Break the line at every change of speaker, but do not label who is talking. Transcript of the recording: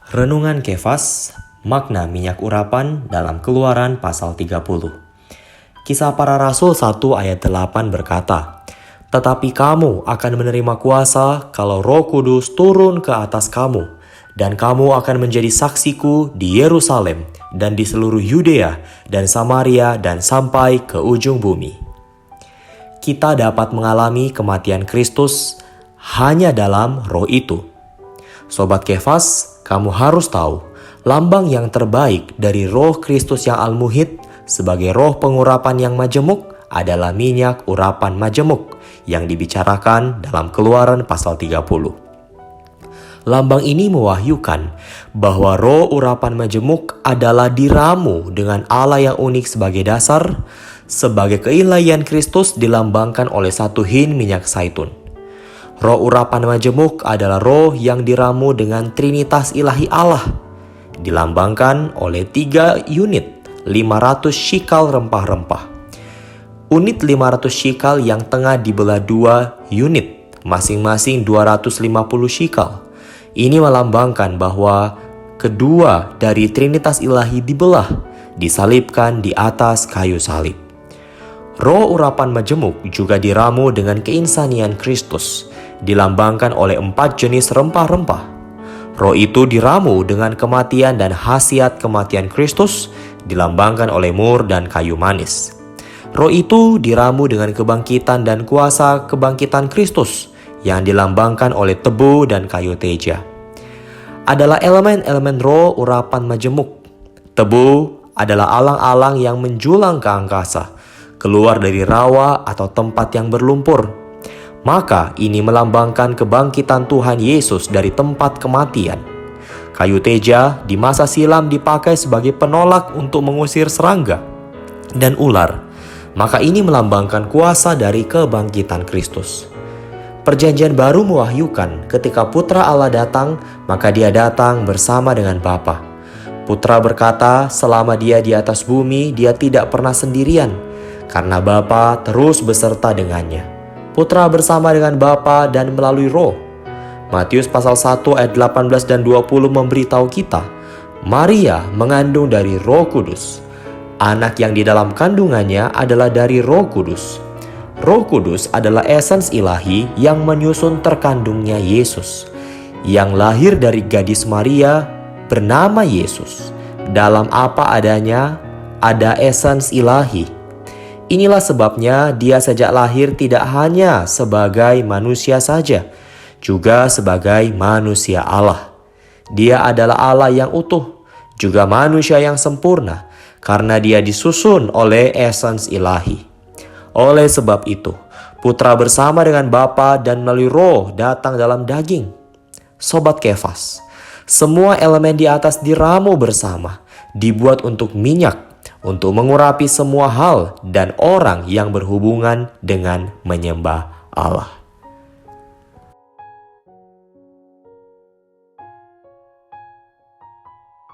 Renungan Kefas, makna minyak urapan dalam Keluaran pasal 30. Kisah para Rasul 1 ayat 8 berkata, "Tetapi kamu akan menerima kuasa kalau Roh Kudus turun ke atas kamu, dan kamu akan menjadi saksiku di Yerusalem dan di seluruh Yudea dan Samaria dan sampai ke ujung bumi." Kita dapat mengalami kematian Kristus hanya dalam Roh itu. Sobat Kefas, kamu harus tahu, lambang yang terbaik dari Roh Kristus yang al-muhid sebagai roh pengurapan yang majemuk adalah minyak urapan majemuk yang dibicarakan dalam Keluaran pasal 30. Lambang ini mewahyukan bahwa roh urapan majemuk adalah diramu dengan Allah yang unik sebagai dasar, sebagai keilahian Kristus dilambangkan oleh satu hin minyak zaitun. Roh urapan majemuk adalah roh yang diramu dengan Trinitas ilahi Allah, dilambangkan oleh 3 unit 500 shikal rempah-rempah. Unit 500 shikal yang tengah dibelah 2 unit, masing-masing 250 shikal. Ini melambangkan bahwa kedua dari Trinitas ilahi dibelah, disalibkan di atas kayu salib. Roh urapan majemuk juga diramu dengan keinsanian Kristus, dilambangkan oleh 4 jenis rempah-rempah. Roh itu diramu dengan kematian dan khasiat kematian Kristus, dilambangkan oleh mur dan kayu manis. Roh itu diramu dengan kebangkitan dan kuasa kebangkitan Kristus, yang dilambangkan oleh tebu dan kayu teja. Adalah elemen-elemen roh urapan majemuk. Tebu adalah alang-alang yang menjulang ke angkasa, keluar dari rawa atau tempat yang berlumpur. Maka ini melambangkan kebangkitan Tuhan Yesus dari tempat kematian. Kayu teja di masa silam dipakai sebagai penolak untuk mengusir serangga dan ular. Maka ini melambangkan kuasa dari kebangkitan Kristus. Perjanjian baru mewahyukan ketika Putra Allah datang, maka dia datang bersama dengan Bapa. Putra berkata, selama dia di atas bumi, dia tidak pernah sendirian, karena Bapa terus beserta dengannya. Putra bersama dengan Bapa dan melalui Roh. Matius pasal 1 ayat 18 dan 20 memberitahu kita, Maria mengandung dari Roh Kudus. Anak yang di dalam kandungannya adalah dari Roh Kudus. Roh Kudus adalah esens ilahi yang menyusun terkandungnya Yesus, yang lahir dari gadis Maria bernama Yesus. Dalam apa adanya, ada esens ilahi. Inilah sebabnya dia sejak lahir tidak hanya sebagai manusia saja, juga sebagai manusia Allah. Dia adalah Allah yang utuh, juga manusia yang sempurna, karena dia disusun oleh esens ilahi. Oleh sebab itu, Putra bersama dengan Bapa dan melalui Roh datang dalam daging. Sobat Kefas, semua elemen di atas diramu bersama, dibuat untuk minyak, untuk mengurapi semua hal dan orang yang berhubungan dengan menyembah Allah.